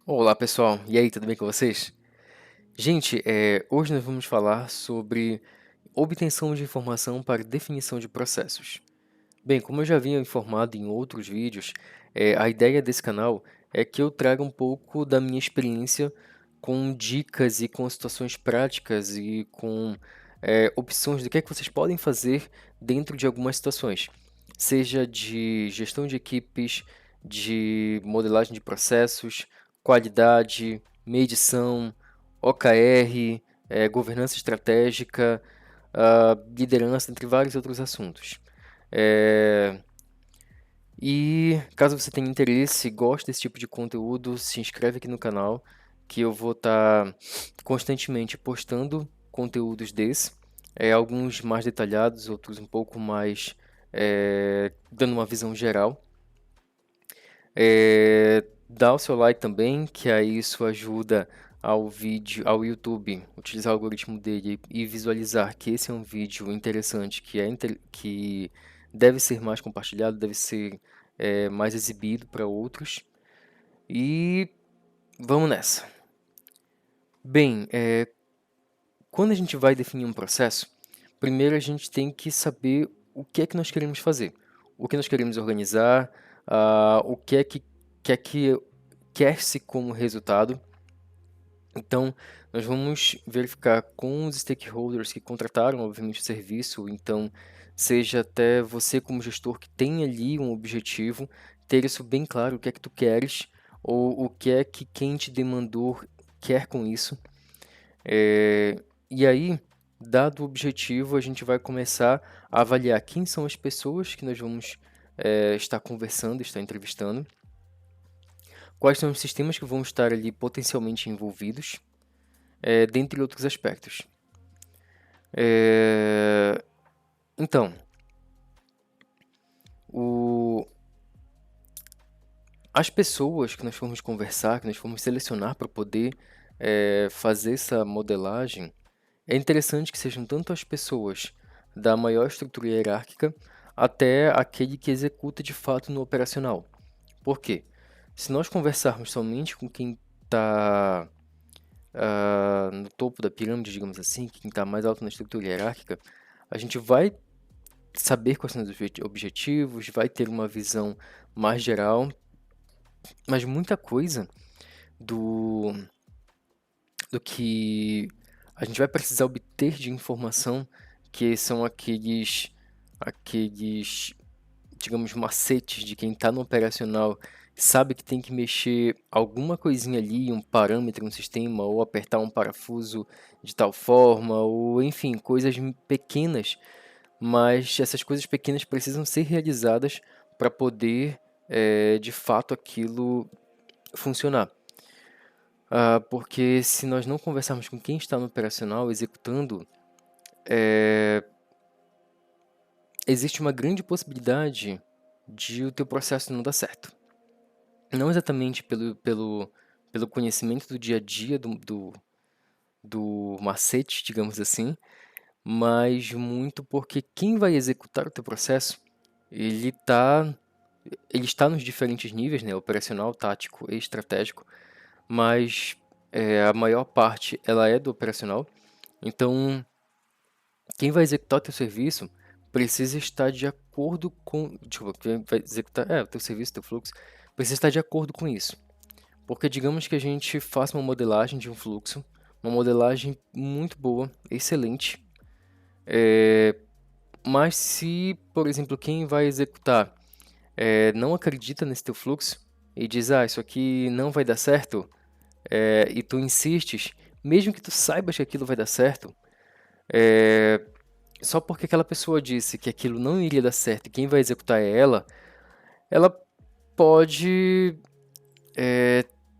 Olá pessoal, e aí, tudo bem com vocês? Gente, hoje nós vamos falar sobre obtenção de informação para definição de processos. Bem, como eu já havia informado em outros vídeos, a ideia desse canal é que eu traga um pouco da minha experiência com dicas e com situações práticas e com opções do que é que vocês podem fazer dentro de algumas situações, seja de gestão de equipes, de modelagem de processos, qualidade, medição, OKR, governança estratégica, liderança, entre vários outros assuntos. É, E caso você tenha interesse, goste desse tipo de conteúdo, se inscreve aqui no canal, que eu vou estar constantemente postando conteúdos desse, alguns mais detalhados, outros um pouco mais dando uma visão geral. Dá o seu like também, que aí isso ajuda ao vídeo, ao YouTube, utilizar o algoritmo dele e visualizar que esse é um vídeo interessante, que deve ser mais compartilhado, deve ser mais exibido para outros. E vamos nessa. Bem, quando a gente vai definir um processo, primeiro a gente tem que saber o que é que nós queremos fazer, o que nós queremos organizar, o que é que quer-se como resultado. Então, nós vamos verificar com os stakeholders que contrataram, obviamente, o serviço. Então, seja até você como gestor que tem ali um objetivo, ter isso bem claro, o que é que tu queres, ou o que é que quem te demandou quer com isso. E aí, dado o objetivo, a gente vai começar a avaliar quem são as pessoas que nós vamos estar conversando, estar entrevistando, quais são os sistemas que vão estar ali potencialmente envolvidos, dentre outros aspectos. Então, o, as pessoas que nós formos conversar, que nós formos selecionar para poder fazer essa modelagem, é interessante que sejam tanto as pessoas da maior estrutura hierárquica até aquele que executa de fato no operacional. Por quê? Se nós conversarmos somente com quem está no topo da pirâmide, digamos assim, quem está mais alto na estrutura hierárquica, a gente vai saber quais são os objetivos, vai ter uma visão mais geral, mas muita coisa do, do que a gente vai precisar obter de informação, que são aqueles, digamos, macetes de quem está no operacional, sabe que tem que mexer alguma coisinha ali, um parâmetro no sistema, ou apertar um parafuso de tal forma, ou enfim, coisas pequenas, mas essas coisas pequenas precisam ser realizadas para poder, de fato, aquilo funcionar. Porque se nós não conversarmos com quem está no operacional executando, existe uma grande possibilidade de o teu processo não dar certo. Não exatamente pelo conhecimento do dia a dia do macete, digamos assim, mas muito porque quem vai executar o teu processo, ele tá, ele está nos diferentes níveis, né, operacional, tático e estratégico, mas a maior parte ela é do operacional. Então, quem vai executar o teu serviço precisa estar de acordo com, desculpa, quem vai executar, o teu serviço, o teu fluxo, precisa estar de acordo com isso. Porque digamos que a gente faça uma modelagem de um fluxo, uma modelagem muito boa, excelente, mas se, por exemplo, quem vai executar não acredita nesse teu fluxo e diz, isso aqui não vai dar certo, e tu insistes, mesmo que tu saibas que aquilo vai dar certo, só porque aquela pessoa disse que aquilo não iria dar certo e quem vai executar é ela pode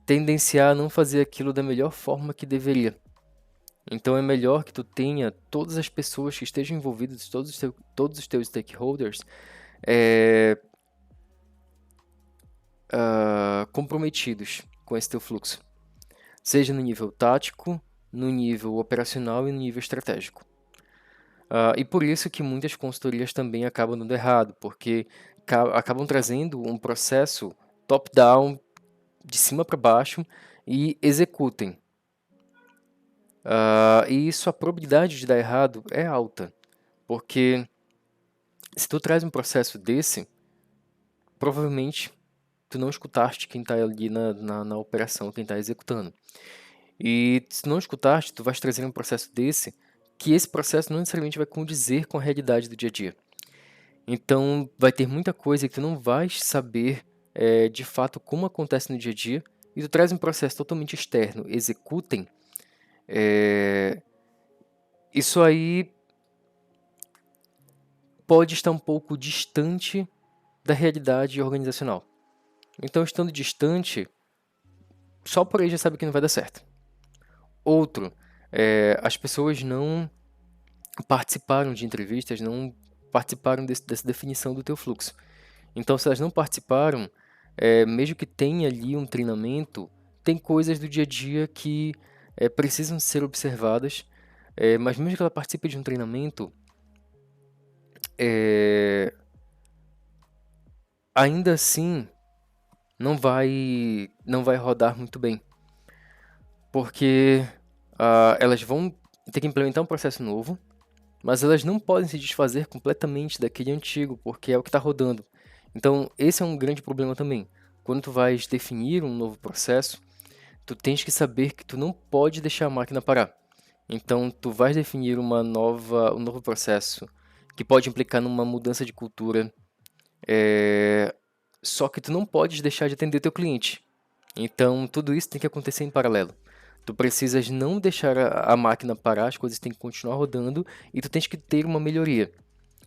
tendenciar a não fazer aquilo da melhor forma que deveria. Então é melhor que tu tenha todas as pessoas que estejam envolvidas, todos os teus stakeholders, comprometidos com esse teu fluxo. Seja no nível tático, no nível operacional e no nível estratégico. E por isso que muitas consultorias também acabam dando errado, porque acabam trazendo um processo top-down, de cima para baixo e executem. E isso, a probabilidade de dar errado é alta, porque se tu traz um processo desse, provavelmente tu não escutaste quem está ali na operação, quem está executando. E se não escutaste, tu vais trazer um processo desse, que esse processo não necessariamente vai condizer com a realidade do dia a dia. Então, vai ter muita coisa que tu não vais saber de fato como acontece no dia a dia, e tu traz um processo totalmente externo, executem, isso aí pode estar um pouco distante da realidade organizacional. Então, estando distante, só por aí já sabe que não vai dar certo. Outro, as pessoas não participaram de entrevistas, não participaram dessa definição do teu fluxo. Então, se elas não participaram, mesmo que tenha ali um treinamento, tem coisas do dia a dia que precisam ser observadas, mas mesmo que ela participe de um treinamento, ainda assim não vai rodar muito bem, porque elas vão ter que implementar um processo novo, mas elas não podem se desfazer completamente daquele antigo, porque é o que está rodando. Então, esse é um grande problema também. Quando tu vais definir um novo processo, tu tens que saber que tu não pode deixar a máquina parar. Então, tu vais definir um novo processo que pode implicar numa mudança de cultura, só que tu não podes deixar de atender teu cliente. Então, tudo isso tem que acontecer em paralelo. Tu precisas não deixar a máquina parar, as coisas têm que continuar rodando e tu tens que ter uma melhoria.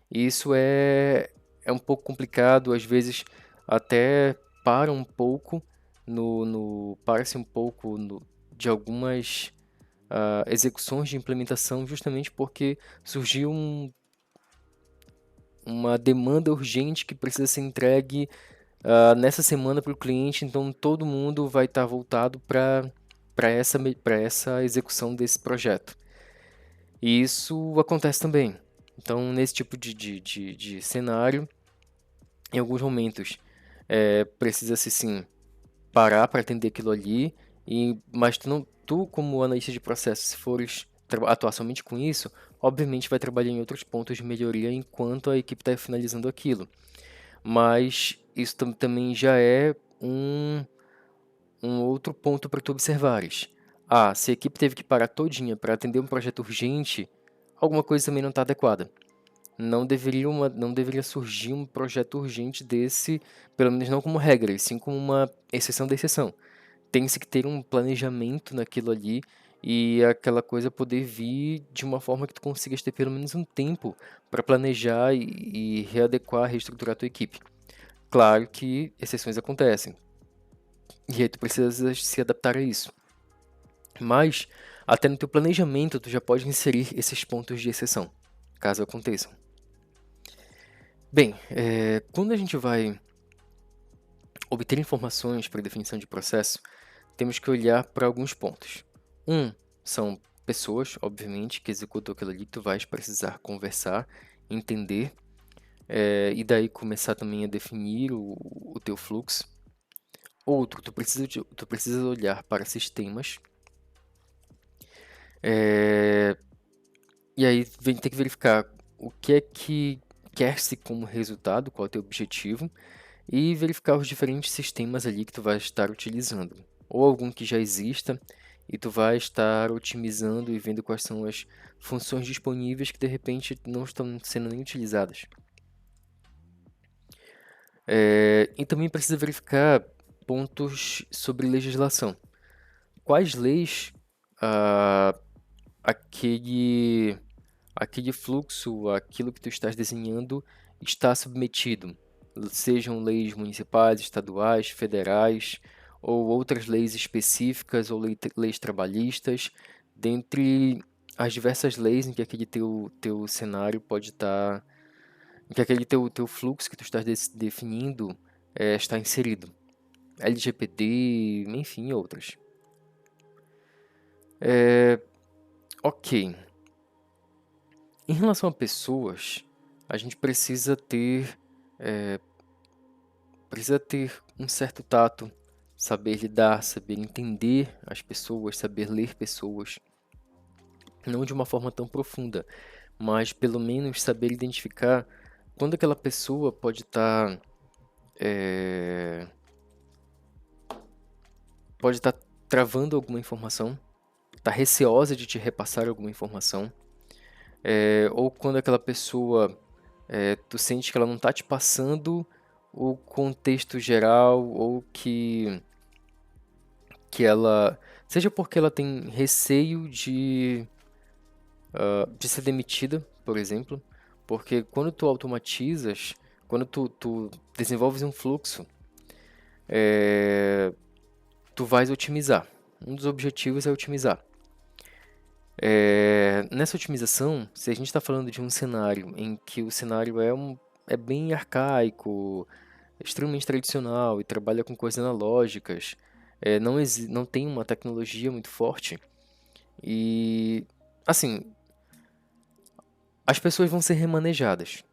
E isso é um pouco complicado, às vezes até para um pouco para-se um pouco de algumas execuções de implementação, justamente porque surgiu uma demanda urgente que precisa ser entregue nessa semana para o cliente, então todo mundo vai estar voltado para essa execução desse projeto. E isso acontece também. Então, nesse tipo de cenário, em alguns momentos, precisa-se sim parar para atender aquilo ali, mas tu como analista de processo, se fores atuar somente com isso, obviamente vai trabalhar em outros pontos de melhoria enquanto a equipe está finalizando aquilo. Mas isso também já é um outro ponto para tu observares. Se a equipe teve que parar todinha para atender um projeto urgente, alguma coisa também não está adequada. Não deveria surgir um projeto urgente desse, pelo menos não como regra, e sim como uma exceção da exceção. Tem-se que ter um planejamento naquilo ali e aquela coisa poder vir de uma forma que tu consigas ter pelo menos um tempo para planejar e readequar, reestruturar a tua equipe. Claro que exceções acontecem, e aí tu precisa se adaptar a isso. Mas, até no teu planejamento, tu já pode inserir esses pontos de exceção, caso aconteçam. Bem, quando a gente vai obter informações para definição de processo, temos que olhar para alguns pontos. São pessoas, obviamente, que executam aquilo ali, tu vais precisar conversar, entender, e daí começar também a definir o teu fluxo. Outro, tu precisa olhar para sistemas, e aí tem que verificar o que é que quer-se como resultado, qual é o teu objetivo, e verificar os diferentes sistemas ali que tu vai estar utilizando, ou algum que já exista e tu vai estar otimizando e vendo quais são as funções disponíveis que de repente não estão sendo nem utilizadas. E também precisa verificar pontos sobre legislação. Quais leis aquele fluxo, aquilo que tu estás desenhando está submetido? Sejam leis municipais, estaduais, federais, ou outras leis específicas, ou leis trabalhistas, dentre as diversas leis em que aquele teu cenário pode estar, em que aquele teu fluxo que tu estás definindo está inserido. LGPD, enfim, outras. Ok. Em relação a pessoas, a gente precisa ter um certo tato, saber lidar, saber entender as pessoas, saber ler pessoas, não de uma forma tão profunda, mas pelo menos saber identificar quando aquela pessoa pode estar travando alguma informação, está receosa de te repassar alguma informação, ou quando aquela pessoa, tu sente que ela não está te passando o contexto geral, ou que ela, seja porque ela tem receio de ser demitida, por exemplo, porque quando tu automatizas, quando tu desenvolves um fluxo, tu vais otimizar. Um dos objetivos é otimizar. Nessa otimização, se a gente está falando de um cenário em que o cenário é bem arcaico, extremamente tradicional e trabalha com coisas analógicas, não tem uma tecnologia muito forte e, assim, as pessoas vão ser remanejadas.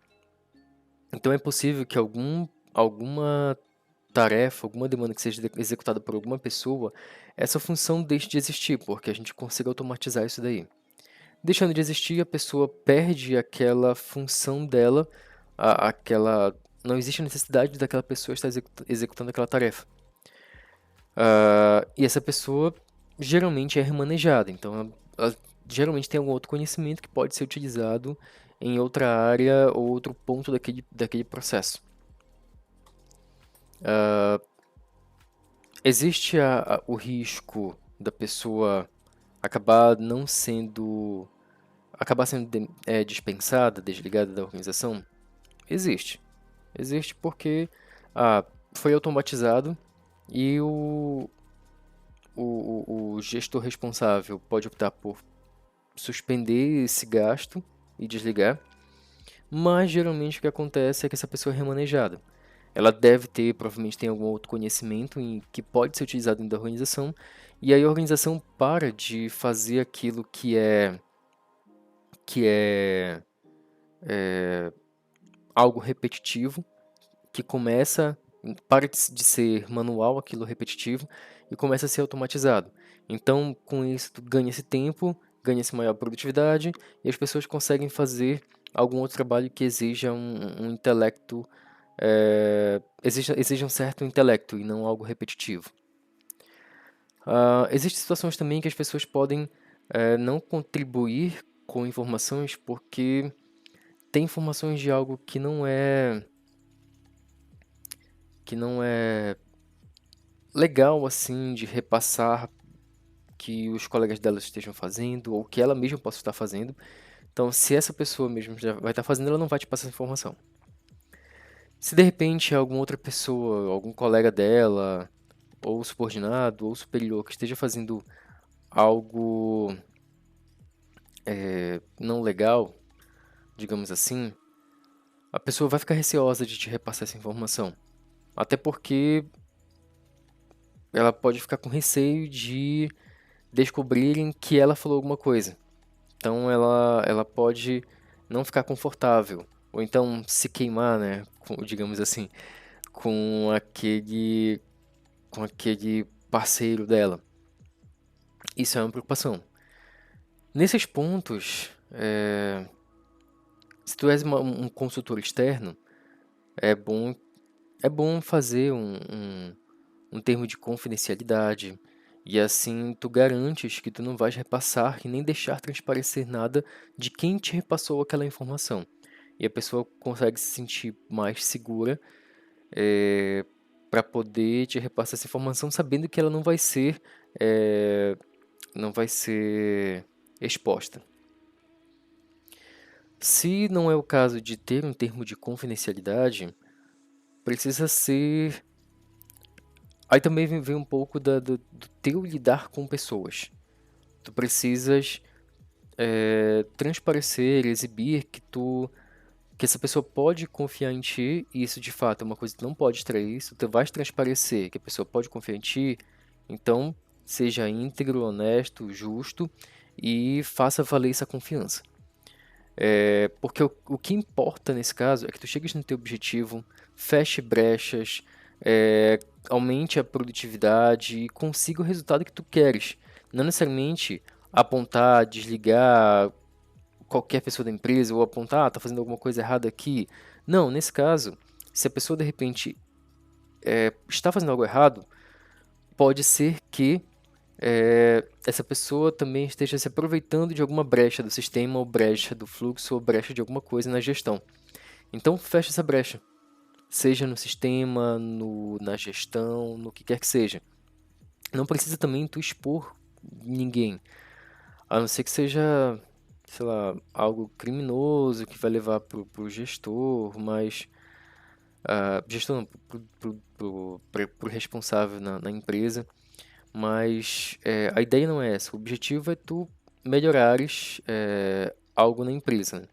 Então é possível que alguma tarefa, alguma demanda que seja executada por alguma pessoa, essa função deixe de existir, porque a gente consiga automatizar isso daí. Deixando de existir, a pessoa perde aquela função dela, aquela não existe a necessidade daquela pessoa estar executando aquela tarefa. E essa pessoa geralmente é remanejada, então ela geralmente tem algum outro conhecimento que pode ser utilizado em outra área ou outro ponto daquele processo. Existe o risco da pessoa acabar não sendo acabar sendo dispensada, desligada da organização? Existe. Existe porque foi automatizado e o gestor responsável pode optar por suspender esse gasto e desligar, mas geralmente o que acontece é que essa pessoa é remanejada. Ela deve ter, provavelmente tem algum outro conhecimento que pode ser utilizado dentro da organização, e aí a organização para de fazer aquilo que é algo repetitivo, que para de ser manual aquilo repetitivo e começa a ser automatizado. Então, com isso, tu ganha esse tempo, ganha essa maior produtividade e as pessoas conseguem fazer algum outro trabalho que exija um intelecto, exija um certo intelecto e não algo repetitivo. Existem situações também que as pessoas podem não contribuir com informações porque tem informações de algo que não é legal assim de repassar que os colegas dela estejam fazendo ou que ela mesma possa estar fazendo. Então, se essa pessoa mesmo já vai estar fazendo, ela não vai te passar essa informação. Se de repente alguma outra pessoa, algum colega dela, ou subordinado, ou superior, que esteja fazendo algo não legal, digamos assim, a pessoa vai ficar receosa de te repassar essa informação. Até porque ela pode ficar com receio de descobrirem que ela falou alguma coisa. Então ela pode não ficar confortável, ou então se queimar, né, digamos assim, com aquele parceiro dela. Isso é uma preocupação. Nesses pontos, se tu és um consultor externo, é bom, é bom fazer um termo de confidencialidade, e assim tu garantes que tu não vais repassar e nem deixar transparecer nada de quem te repassou aquela informação. E a pessoa consegue se sentir mais segura para poder te repassar essa informação, sabendo que ela não vai ser exposta. Se não é o caso de ter um termo de confidencialidade, precisa ser. Aí também vem um pouco do teu lidar com pessoas. Tu precisas transparecer, exibir que essa pessoa pode confiar em ti, e isso de fato é uma coisa que tu não pode extrair, isso tu vais transparecer que a pessoa pode confiar em ti, então seja íntegro, honesto, justo e faça valer essa confiança. Porque o que importa nesse caso é que tu chegues no teu objetivo, feche brechas, aumente a produtividade e consiga o resultado que tu queres. Não necessariamente apontar, desligar qualquer pessoa da empresa ou apontar, tá fazendo alguma coisa errada aqui. Não, nesse caso, se a pessoa de repente está fazendo algo errado, pode ser que essa pessoa também esteja se aproveitando de alguma brecha do sistema, ou brecha do fluxo, ou brecha de alguma coisa na gestão. Então, fecha essa brecha, seja no sistema, na gestão, no que quer que seja. Não precisa também tu expor ninguém, a não ser que seja, sei lá, algo criminoso que vai levar pro gestor, mas gestor não, pro responsável na empresa, mas a ideia não é essa. O objetivo é tu melhorares algo na empresa, né?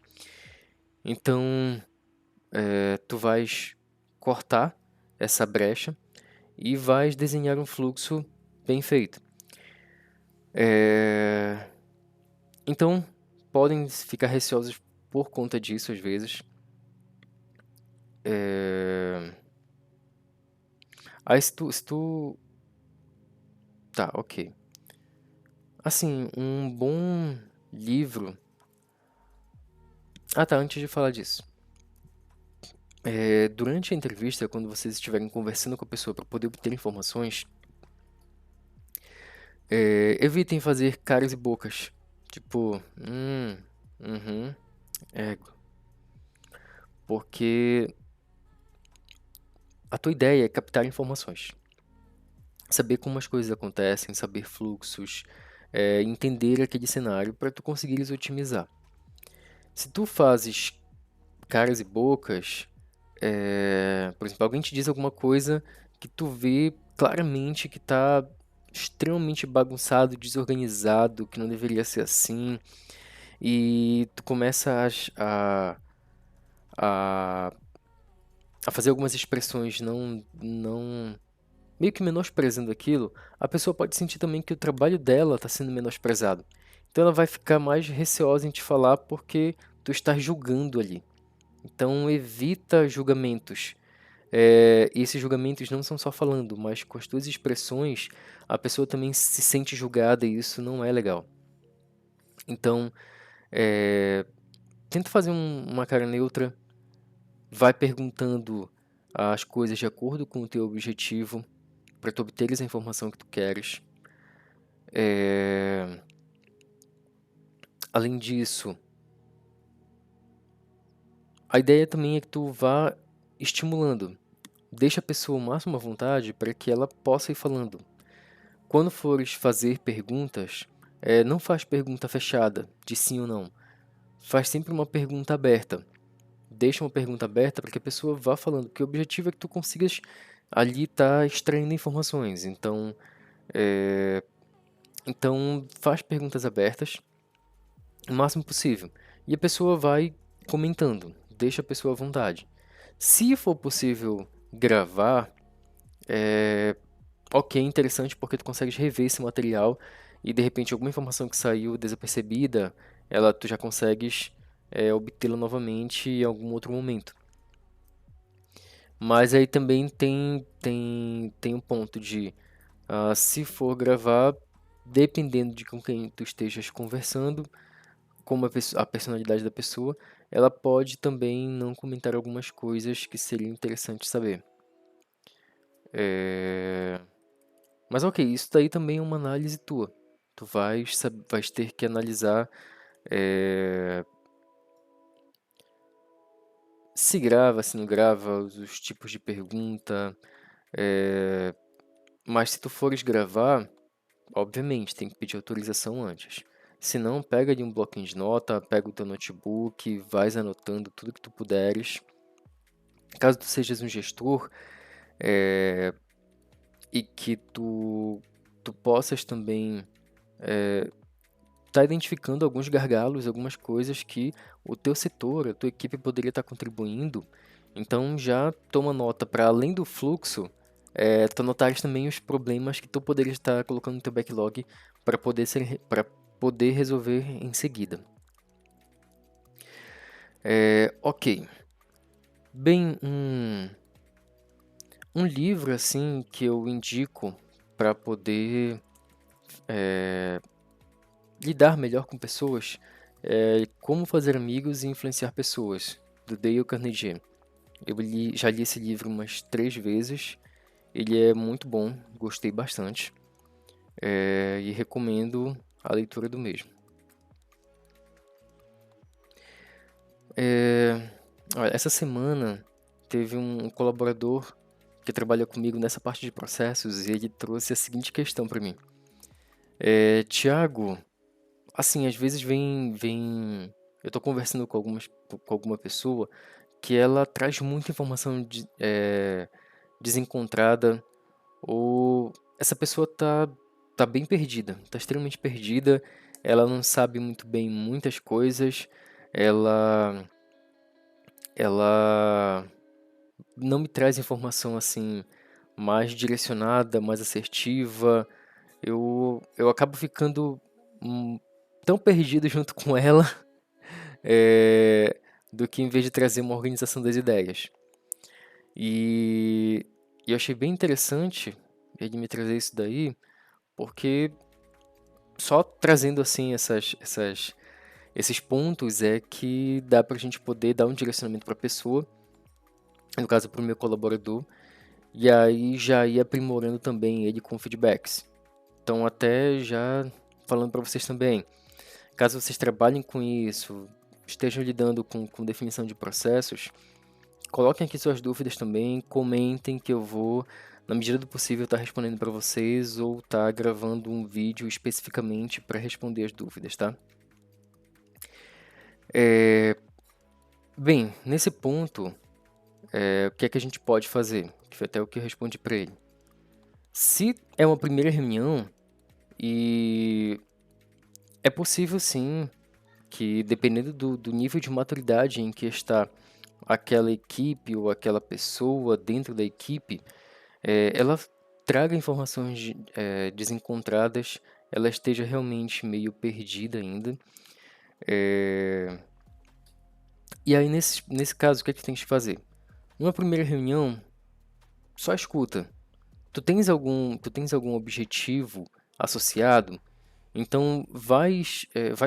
Então, tu vais cortar essa brecha e vais desenhar um fluxo bem feito. Então, podem ficar receosos por conta disso às vezes. Aí se tu. Tá, ok. Assim, um bom livro. Ah, tá, antes de falar disso. Durante a entrevista, quando vocês estiverem conversando com a pessoa para poder obter informações, evitem fazer caras e bocas. Tipo, uhum, ego. Porque a tua ideia é captar informações. Saber como as coisas acontecem, saber fluxos, entender aquele cenário para tu conseguires otimizar. Se tu fazes caras e bocas, por exemplo, alguém te diz alguma coisa que tu vê claramente que está extremamente bagunçado, desorganizado, que não deveria ser assim, e tu começa a, a fazer algumas expressões não meio que menosprezando aquilo, a pessoa pode sentir também que o trabalho dela está sendo menosprezado. Então ela vai ficar mais receosa em te falar porque tu está julgando ali. Então evita julgamentos. E esses julgamentos não são só falando, mas com as tuas expressões, a pessoa também se sente julgada e isso não é legal. Então, tenta fazer uma cara neutra, vai perguntando as coisas de acordo com o teu objetivo, para tu obteres a informação que tu queres. Além disso, a ideia também é que tu vá estimulando. Deixa a pessoa o máximo à vontade para que ela possa ir falando. Quando fores fazer perguntas, não faz pergunta fechada, de sim ou não. Faz sempre uma pergunta aberta. Deixa uma pergunta aberta para que a pessoa vá falando, porque o objetivo é que tu consigas ali estar extraindo informações. Então faz perguntas abertas o máximo possível. E a pessoa vai comentando, deixa a pessoa à vontade. Se for possível gravar, ok, interessante porque tu consegues rever esse material e de repente alguma informação que saiu desapercebida, tu já consegues obtê-la novamente em algum outro momento. Mas aí também tem um ponto de, se for gravar, dependendo de com quem tu estejas conversando, como a personalidade da pessoa, ela pode também não comentar algumas coisas que seriam interessantes saber. Mas ok, isso daí também é uma análise tua. Tu vais ter que analisar se grava, se não grava, os tipos de pergunta. Mas se tu fores gravar, obviamente tem que pedir autorização antes. Se não, pega ali um bloquinho de nota, pega o teu notebook, vais anotando tudo que tu puderes. Caso tu sejas um gestor, e que tu possas também estar identificando alguns gargalos, algumas coisas que o teu setor, a tua equipe poderia estar contribuindo. Então já toma nota para além do fluxo, tu notares também os problemas que tu poderia estar colocando no teu backlog para poder resolver em seguida. Ok. Bem, Um livro, assim, que eu indico para poder eh, lidar melhor com pessoas é Como Fazer Amigos e Influenciar Pessoas, do Dale Carnegie. Já li esse livro umas 3 vezes. Ele é muito bom, gostei bastante, e recomendo a leitura do mesmo. É, Olha, essa semana teve um colaborador que trabalha comigo nessa parte de processos e ele trouxe a seguinte questão para mim. Tiago, assim, às vezes eu estou conversando com alguma pessoa que ela traz muita informação desencontrada, ou essa pessoa tá bem perdida, tá extremamente perdida, ela não sabe muito bem muitas coisas, ela ela não me traz informação assim mais direcionada, mais assertiva. Eu acabo ficando tão perdido junto com ela, eh, do que em vez de trazer uma organização das ideias. E, e eu achei bem interessante ele me trazer isso daí, porque só trazendo assim esses pontos é que dá pra gente poder dar um direcionamento para a pessoa, no caso para o meu colaborador, e aí já ir aprimorando também ele com feedbacks. Então até já falando para vocês também, caso vocês trabalhem com isso, estejam lidando com definição de processos, coloquem aqui suas dúvidas também, comentem que eu vou, na medida do possível, estar respondendo para vocês ou estar gravando um vídeo especificamente para responder as dúvidas, tá? É, Bem, nesse ponto, o que é que a gente pode fazer? Que foi até o que eu respondi para ele. Se é uma primeira reunião e é possível sim que, dependendo do nível de maturidade em que está aquela equipe ou aquela pessoa dentro da equipe, ela traga informações desencontradas, ela esteja realmente meio perdida ainda. É, E aí, nesse caso, o que é que tem que fazer? Numa primeira reunião, só escuta. Tu tens algum objetivo associado? Então, vai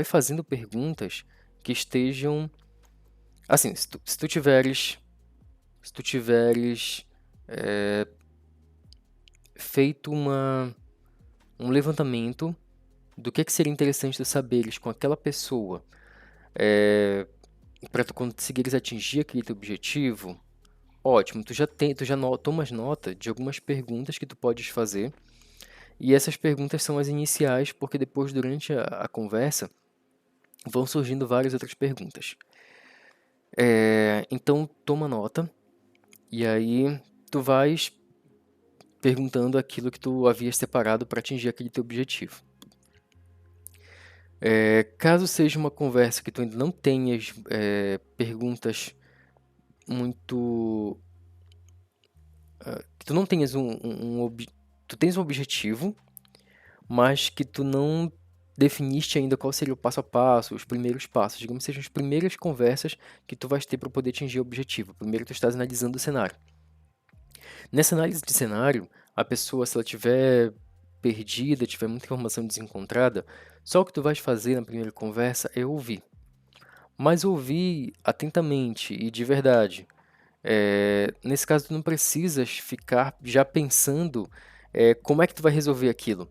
fazendo perguntas que estejam... Assim, se tu tiveres feito um levantamento do que seria interessante tu saberes com aquela pessoa, para tu conseguires atingir aquele teu objetivo, ótimo, tomas nota de algumas perguntas que tu podes fazer, e essas perguntas são as iniciais, porque depois, durante a conversa, vão surgindo várias outras perguntas. Então, toma nota, e aí tu vais perguntando aquilo que tu havias separado para atingir aquele teu objetivo. Caso seja uma conversa que tu ainda não tenhas perguntas muito... que tu não tenhas tu tens um objetivo, mas que tu não definiste ainda qual seria o passo a passo, os primeiros passos, digamos que sejam as primeiras conversas que tu vais ter para poder atingir o objetivo. Primeiro tu estás analisando o cenário. Nessa análise de cenário, a pessoa, se ela tiver perdida, tiver muita informação desencontrada, só o que tu vais fazer na primeira conversa é ouvir. Mas ouvir atentamente e de verdade. Nesse caso, tu não precisas ficar já pensando como é que tu vai resolver aquilo.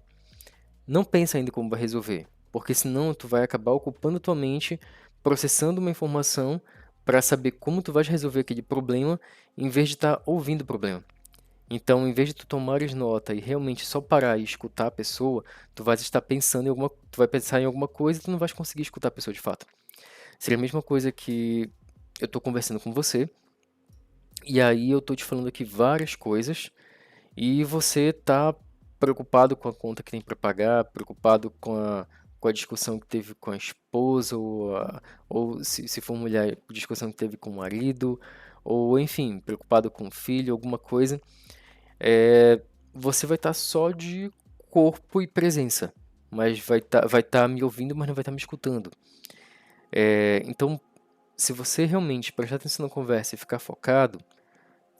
Não pensa ainda como vai resolver, porque senão tu vai acabar ocupando tua mente processando uma informação para saber como tu vais resolver aquele problema, em vez de estar ouvindo o problema. Então, em vez de tu tomares nota e realmente só parar e escutar a pessoa, tu vai pensar em alguma coisa e tu não vais conseguir escutar a pessoa de fato. Seria a mesma coisa que eu estou conversando com você, e aí eu estou te falando aqui várias coisas, e você tá preocupado com a conta que tem para pagar, preocupado com a discussão que teve com a esposa, ou se for mulher, discussão que teve com o marido, ou enfim, preocupado com o filho, alguma coisa. Você vai estar só de corpo e presença, mas vai tá me ouvindo, mas não vai estar me escutando. Então, se você realmente prestar atenção na conversa e ficar focado,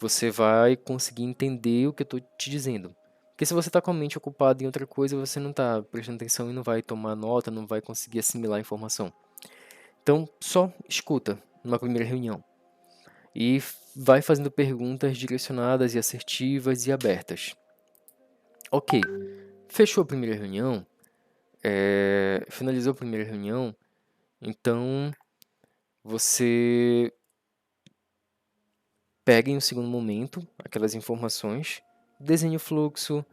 você vai conseguir entender o que eu estou te dizendo. Porque se você está com a mente ocupada em outra coisa, você não está prestando atenção e não vai tomar nota, não vai conseguir assimilar a informação. Então, só escuta numa primeira reunião e vai fazendo perguntas direcionadas e assertivas e abertas. Ok, fechou a primeira reunião, finalizou a primeira reunião, então você pega em um segundo momento aquelas informações, desenhe o fluxo,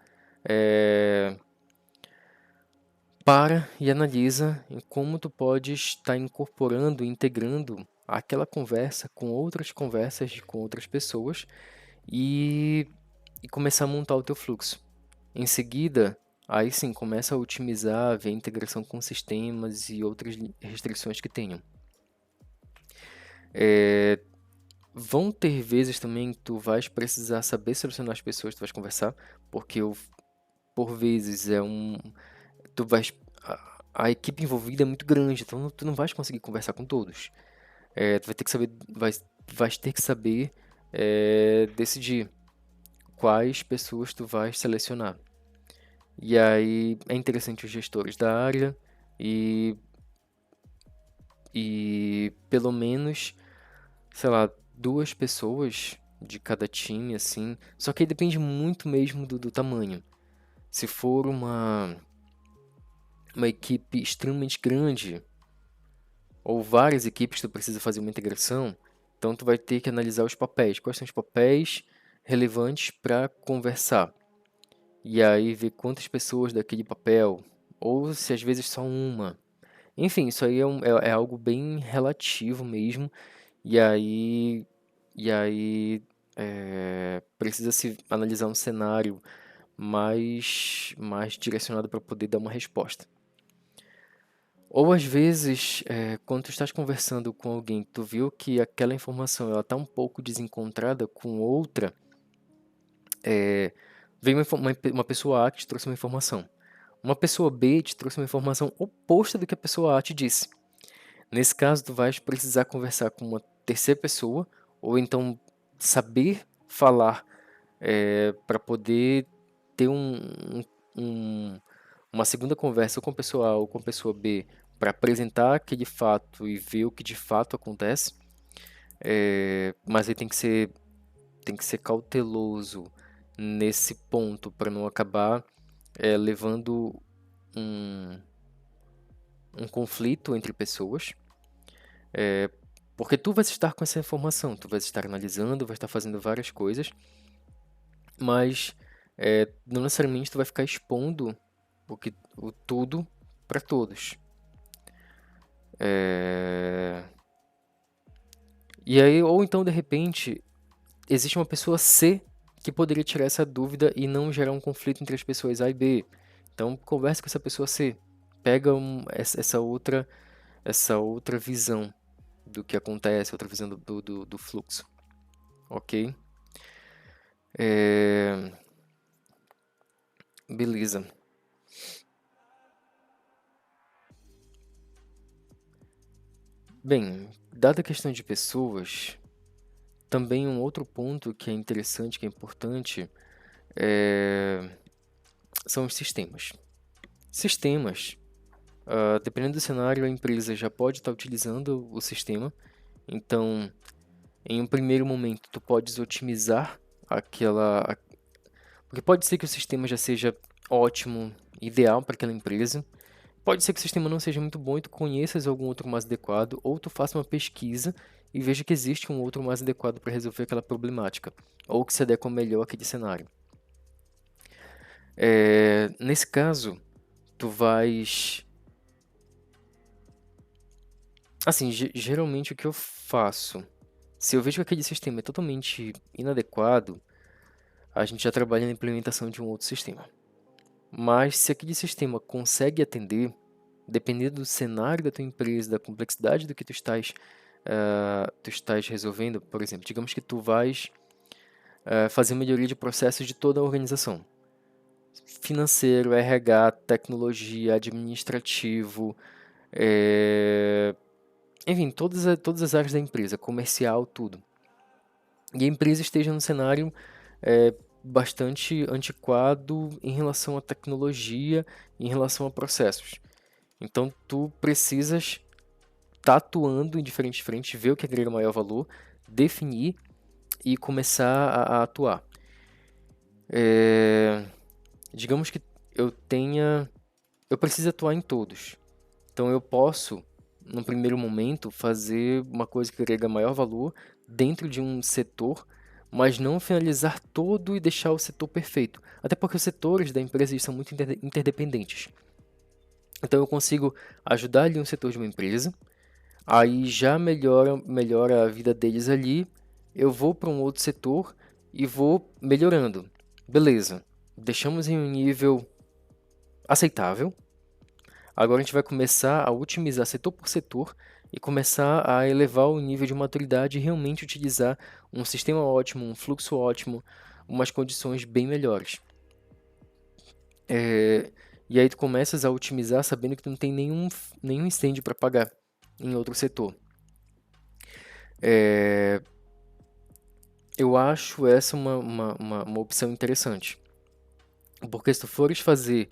para e analisa em como tu pode estar incorporando, integrando aquela conversa com outras conversas com outras pessoas e, e começar a montar o teu fluxo. Em seguida, aí sim, começa a otimizar, ver a integração com sistemas e outras restrições que tenham. Vão ter vezes também que tu vais precisar saber selecionar as pessoas que tu vais conversar, porque por vezes tu vais a equipe envolvida é muito grande, então tu não vais conseguir conversar com todos. Tu vai ter que saber, vais ter que saber decidir quais pessoas tu vais selecionar. E aí é interessante os gestores da área e, e pelo menos, sei lá, 2 pessoas de cada time, assim. Só que aí depende muito mesmo do tamanho. Se for uma equipe extremamente grande, ou várias equipes que tu precisa fazer uma integração, então tu vai ter que analisar os papéis. Quais são os papéis relevantes para conversar? E aí ver quantas pessoas daquele papel, ou se às vezes só uma. Enfim, isso aí é algo bem relativo mesmo, e aí precisa se analisar um cenário mais direcionado para poder dar uma resposta. Ou às vezes, quando tu estás conversando com alguém, tu viu que aquela informação ela está um pouco desencontrada com outra, vem uma pessoa A que te trouxe uma informação. Uma pessoa B te trouxe uma informação oposta do que a pessoa A te disse. Nesse caso, tu vais precisar conversar com uma terceira pessoa, ou então saber falar para poder ter um- uma segunda conversa com a pessoa A ou com a pessoa B para apresentar aquele fato e ver o que de fato acontece, mas aí tem que ser cauteloso nesse ponto para não acabar levando um, um conflito entre pessoas, porque tu vais estar com essa informação, tu vais estar analisando, vai estar fazendo várias coisas, mas não necessariamente tu vai ficar expondo o tudo para todos. E aí, ou então de repente, existe uma pessoa C que poderia tirar essa dúvida e não gerar um conflito entre as pessoas A e B. Então, converse com essa pessoa C, pega essa outra visão do que acontece, outra visão do fluxo, ok? Beleza. Bem, dada a questão de pessoas, também um outro ponto que é interessante, que é importante, são os sistemas. Sistemas, dependendo do cenário, a empresa já pode estar utilizando o sistema. Então, em um primeiro momento, tu podes otimizar porque pode ser que o sistema já seja ótimo, ideal para aquela empresa. Pode ser que o sistema não seja muito bom e tu conheças algum outro mais adequado, ou tu faça uma pesquisa e veja que existe um outro mais adequado para resolver aquela problemática, ou que se adequa melhor àquele cenário. Nesse caso, tu vais... Assim, geralmente o que eu faço, se eu vejo que aquele sistema é totalmente inadequado, a gente já trabalha na implementação de um outro sistema. Mas se aquele sistema consegue atender, dependendo do cenário da tua empresa, da complexidade do que tu estás resolvendo, por exemplo, digamos que tu vais fazer melhoria de processos de toda a organização. Financeiro, RH, tecnologia, administrativo, enfim, todas as áreas da empresa, comercial, tudo. e a empresa esteja num cenário é, bastante antiquado em relação à tecnologia, em relação a processos. Então, tu precisas estar atuando em diferentes frentes, ver o que agrega maior valor, definir e começar a atuar. Digamos que eu preciso atuar em todos. Então, eu posso, no primeiro momento, fazer uma coisa que agrega maior valor dentro de um setor, mas não finalizar todo e deixar o setor perfeito. Até porque os setores da empresa eles são muito interdependentes. Então, eu consigo ajudar ali um setor de uma empresa, aí já melhora a vida deles ali, eu vou para um outro setor e vou melhorando. Beleza, deixamos em um nível aceitável. Agora a gente vai começar a otimizar setor por setor e começar a elevar o nível de maturidade e realmente utilizar um sistema ótimo, um fluxo ótimo, umas condições bem melhores. E aí tu começas a otimizar sabendo que tu não tem nenhum incêndio para pagar em outro setor. Eu acho essa uma opção interessante. Porque se tu fores fazer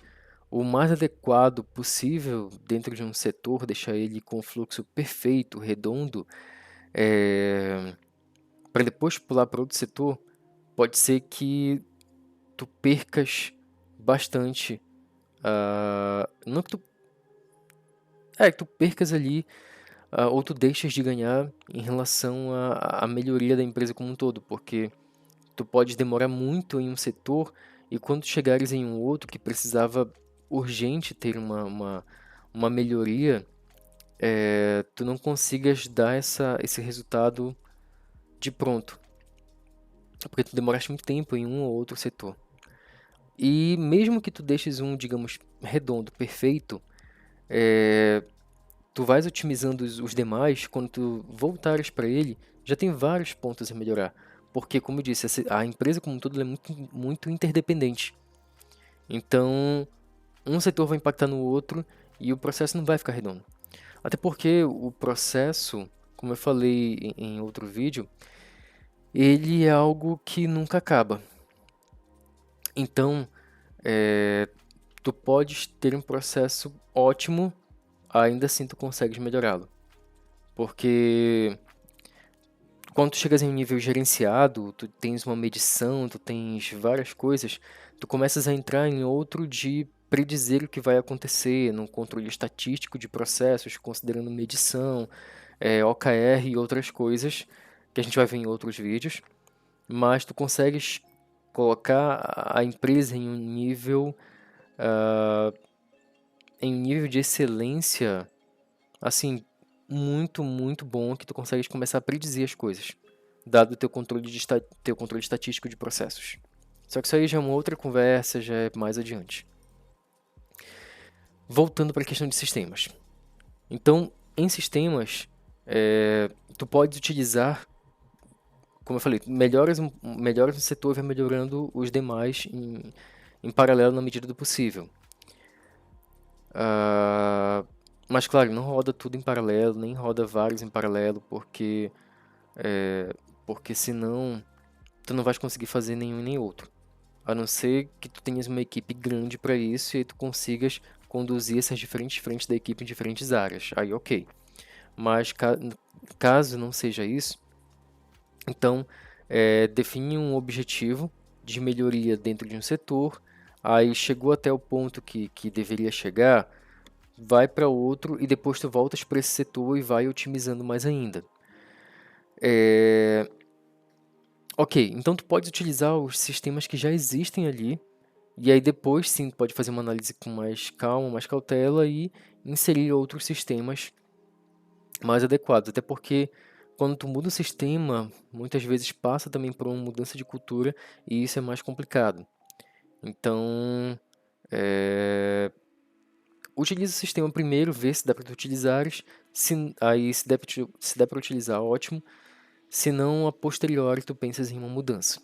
o mais adequado possível dentro de um setor, deixar ele com o fluxo perfeito, redondo, para depois pular para outro setor, pode ser que tu percas bastante. Não que tu, que tu percas ali, ou tu deixas de ganhar em relação à melhoria da empresa como um todo, porque tu pode demorar muito em um setor e quando chegares em um outro que precisava urgente ter uma melhoria, tu não consigas dar esse resultado de pronto, porque tu demoraste muito tempo em um ou outro setor. E mesmo que tu deixes um, digamos, redondo, perfeito, tu vais otimizando os demais, quando tu voltares para ele, já tem vários pontos a melhorar. Porque, como eu disse, a empresa como um todo é muito interdependente. Então, um setor vai impactar no outro e o processo não vai ficar redondo. Até porque o processo, como eu falei em outro vídeo, ele é algo que nunca acaba. Então, tu podes ter um processo ótimo, ainda assim tu consegues melhorá-lo. Porque quando tu chegas em um nível gerenciado, tu tens uma medição, tu tens várias coisas, tu começas a entrar em outro de predizer o que vai acontecer, num controle estatístico de processos, considerando medição, OKR e outras coisas, que a gente vai ver em outros vídeos, mas tu consegues colocar a empresa em um nível de excelência, assim, muito bom, que tu consegues começar a predizer as coisas, dado o teu controle estatístico de processos. Só que isso aí já é uma outra conversa, já é mais adiante. Voltando para a questão de sistemas. Então, em sistemas, tu pode utilizar, como eu falei, melhoras no setor, vai melhorando os demais em paralelo na medida do possível. Mas claro, não roda tudo em paralelo, nem roda vários em paralelo, porque senão tu não vais conseguir fazer nenhum nem outro. A não ser que tu tenhas uma equipe grande para isso e aí tu consigas conduzir essas diferentes frentes da equipe em diferentes áreas. Aí ok. Mas caso não seja isso, então define um objetivo de melhoria dentro de um setor, aí chegou até o ponto que deveria chegar, vai para outro e depois tu voltas para esse setor e vai otimizando mais ainda. Ok, então tu pode utilizar os sistemas que já existem ali, e aí depois sim tu pode fazer uma análise com mais calma, mais cautela e inserir outros sistemas mais adequados. Até porque quando tu muda o sistema, muitas vezes passa também por uma mudança de cultura e isso é mais complicado. Então, utiliza o sistema primeiro, vê se dá para tu utilizares, se der para utilizar, ótimo. Se não, a posteriori tu pensas em uma mudança.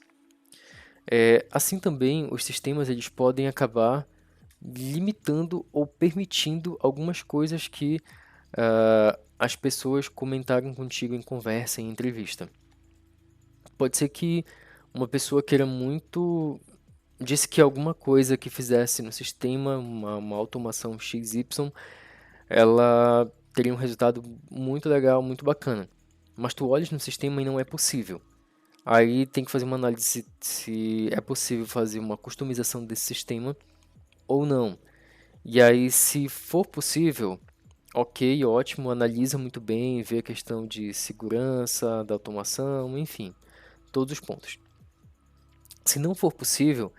Assim também, os sistemas eles podem acabar limitando ou permitindo algumas coisas que as pessoas comentaram contigo em conversa, em entrevista. Pode ser que uma pessoa queira muito, disse que alguma coisa que fizesse no sistema, uma automação XY, ela teria um resultado muito legal, muito bacana. Mas tu olhas no sistema e não é possível. Aí tem que fazer uma análise se é possível fazer uma customização desse sistema ou não. E aí, se for possível, ok, ótimo, analisa muito bem, vê a questão de segurança, da automação, enfim, todos os pontos. Se não for possível,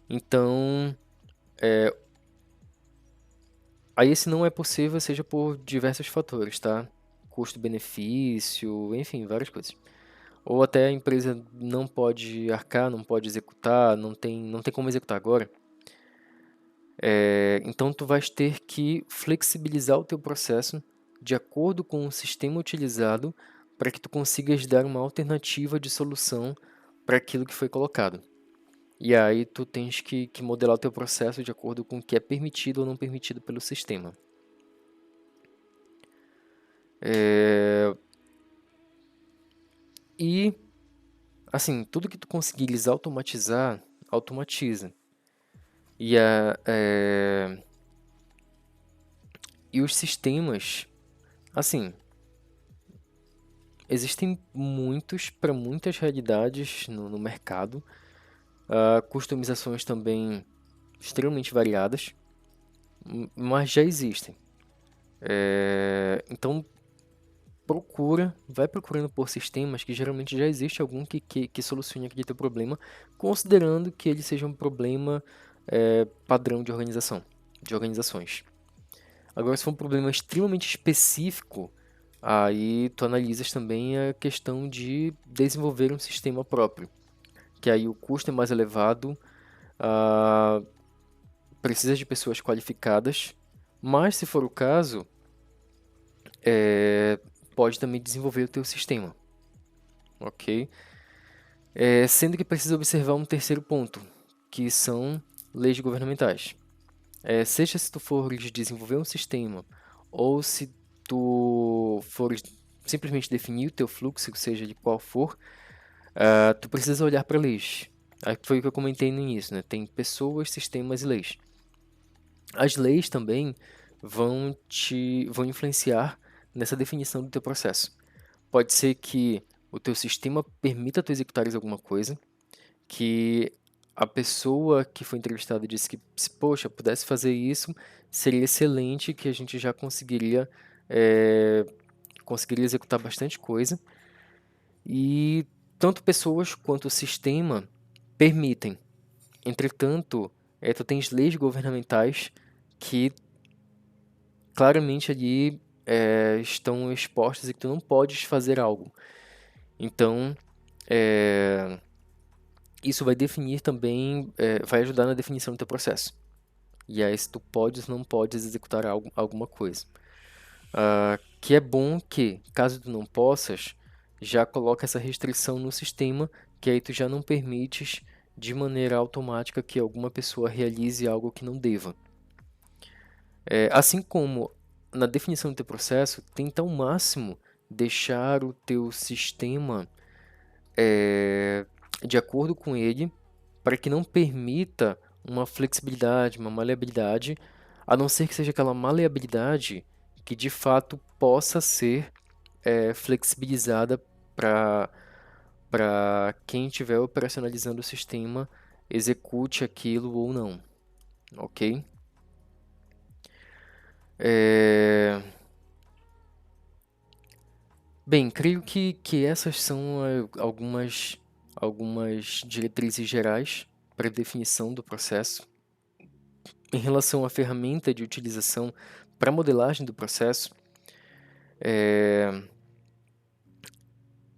então, aí se não é possível, seja por diversos fatores, tá? Custo-benefício, enfim, várias coisas. Ou até a empresa não pode arcar, não pode executar, não tem como executar agora. Então tu vais ter que flexibilizar o teu processo de acordo com o sistema utilizado para que tu consigas dar uma alternativa de solução para aquilo que foi colocado. E aí tu tens que modelar o teu processo de acordo com o que é permitido ou não permitido pelo sistema. E, assim, tudo que tu conseguires automatizar, automatiza. E, e os sistemas, assim, existem muitos para muitas realidades no mercado, customizações também extremamente variadas, mas já existem. Então vai procurando por sistemas que geralmente já existe algum que solucione aquele teu problema, considerando que ele seja um problema padrão de organização, de organizações. Agora, se for um problema extremamente específico, aí tu analisas também a questão de desenvolver um sistema próprio, que aí o custo é mais elevado, ah, precisa de pessoas qualificadas, mas se for o caso, pode também desenvolver o teu sistema, ok? Sendo que precisa observar um terceiro ponto, que são leis governamentais. Seja se tu fores desenvolver um sistema ou se tu fores simplesmente definir o teu fluxo, seja de qual for, tu precisa olhar para leis. Aí foi o que eu comentei no início, né? Tem pessoas, sistemas e leis. As leis também vão influenciar nessa definição do teu processo. Pode ser que o teu sistema permita tu executares alguma coisa, que a pessoa que foi entrevistada disse que, se, poxa, pudesse fazer isso, seria excelente, que a gente já conseguiria executar bastante coisa. E tanto pessoas quanto o sistema permitem. Entretanto, tu tens leis governamentais que claramente ali estão expostas e que tu não podes fazer algo. Então, isso vai definir também, vai ajudar na definição do teu processo. E aí se tu podes ou não podes executar alguma coisa. Que é bom que, caso tu não possas, já coloca essa restrição no sistema, que aí tu já não permites de maneira automática que alguma pessoa realize algo que não deva. Assim como na definição do teu processo, tenta ao máximo deixar o teu sistema de acordo com ele, para que não permita uma flexibilidade, uma maleabilidade, a não ser que seja aquela maleabilidade que de fato possa ser flexibilizada para quem estiver operacionalizando o sistema execute aquilo ou não, ok? Bem, creio que essas são algumas diretrizes gerais para definição do processo. Em relação à ferramenta de utilização para modelagem do processo,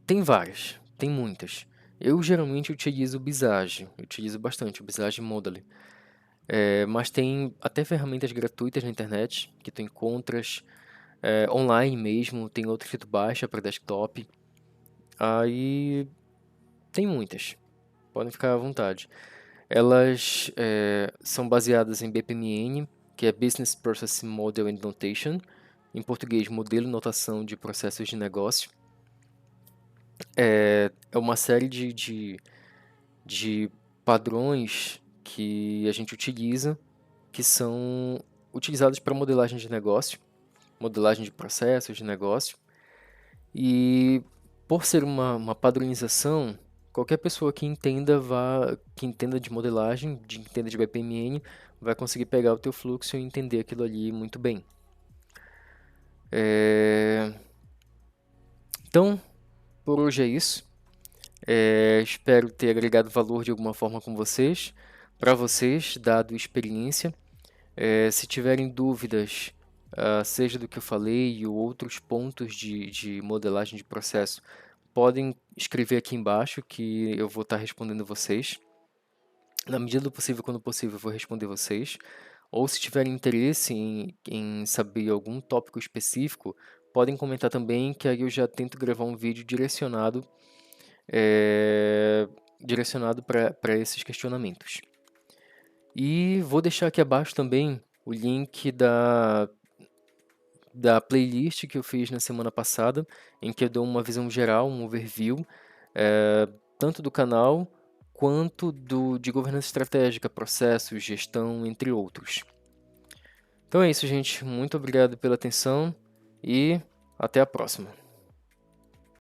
tem várias, tem muitas. Eu geralmente utilizo o Visage, utilizo bastante o Visage Modeler. Mas tem até ferramentas gratuitas na internet que tu encontras online mesmo, tem outras que tu baixa para desktop. Aí tem muitas, podem ficar à vontade. Elas são baseadas em BPMN, que é Business Process Model and Notation, em português, modelo e notação de processos de negócio. é uma série de padrões que a gente utiliza, que são utilizados para modelagem de negócio, modelagem de processos de negócio. E por ser uma padronização, qualquer pessoa que entenda de modelagem, entenda de BPMN, vai conseguir pegar o teu fluxo e entender aquilo ali muito bem. Então, por hoje é isso. Espero ter agregado valor de alguma forma com vocês, para vocês, dado experiência. Se tiverem dúvidas, seja do que eu falei ou outros pontos de modelagem de processo, podem escrever aqui embaixo que eu vou estar respondendo vocês. Na medida do possível, quando possível, eu vou responder vocês. Ou se tiverem interesse em saber algum tópico específico, podem comentar também, que aí eu já tento gravar um vídeo direcionado para esses questionamentos. E vou deixar aqui abaixo também o link da playlist que eu fiz na semana passada, em que eu dou uma visão geral, um overview, tanto do canal quanto de governança estratégica, processos, gestão, entre outros. Então é isso, gente. Muito obrigado pela atenção e até a próxima.